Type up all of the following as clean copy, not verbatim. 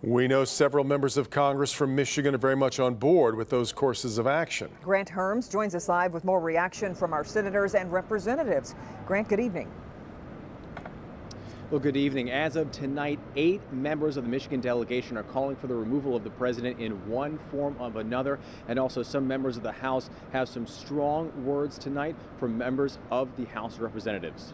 We know several members of Congress from Michigan are very much on board with those courses of action. Grant Herms joins us live with more reaction from our senators and representatives. Grant, good evening. Well, good evening. As of tonight, 8 members of the Michigan delegation are calling for the removal of the president in one form or another. And also some members of the House have some strong words tonight from members of the House of Representatives.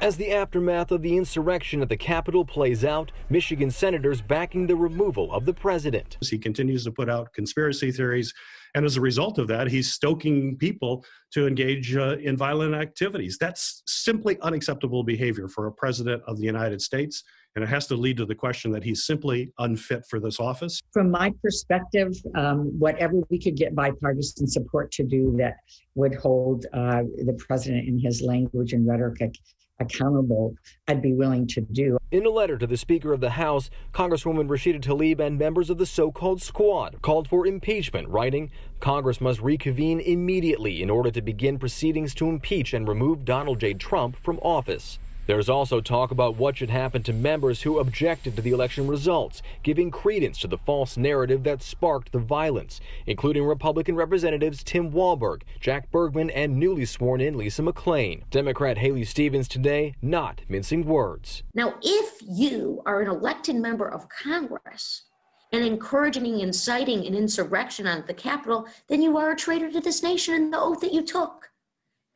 As the aftermath of the insurrection at the Capitol plays out, Michigan senators backing the removal of the president. He continues to put out conspiracy theories, and as a result of that, he's stoking people to engage in violent activities. That's simply unacceptable behavior for a president of the United States, and it has to lead to the question that he's simply unfit for this office. From my perspective, whatever we could get bipartisan support to do that would hold the president in his language and rhetoric accountable, I'd be willing to do. In a letter to the Speaker of the House, Congresswoman Rashida Tlaib and members of the so-called squad called for impeachment, writing, Congress must reconvene immediately in order to begin proceedings to impeach and remove Donald J. Trump from office. There's also talk about what should happen to members who objected to the election results, giving credence to the false narrative that sparked the violence, including Republican Representatives Tim Walberg, Jack Bergman, and newly sworn-in Lisa McClain. Democrat Haley Stevens today not mincing words. Now, if you are an elected member of Congress and encouraging and inciting an insurrection on the Capitol, then you are a traitor to this nation and the oath that you took.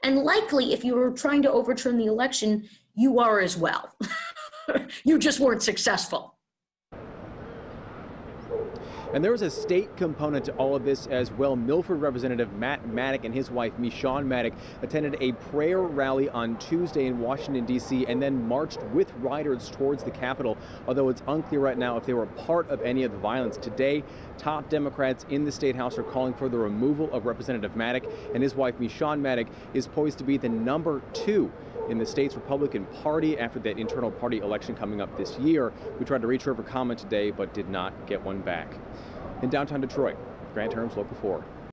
And likely, if you were trying to overturn the election, you are as well. You just weren't successful. And there was a state component to all of this as well. Milford Representative Matt Maddock and his wife, Michonne Maddock, attended a prayer rally on Tuesday in Washington, D.C., and then marched with riders towards the Capitol, although it's unclear right now if they were part of any of the violence. Today, top Democrats in the State House are calling for the removal of Representative Maddock, and his wife, Michonne Maddock, is poised to be the number 2 in the state's Republican Party after that internal party election coming up this year. We tried to reach her for comment today, but did not get one back. In downtown Detroit, Grant Herms, Local 4.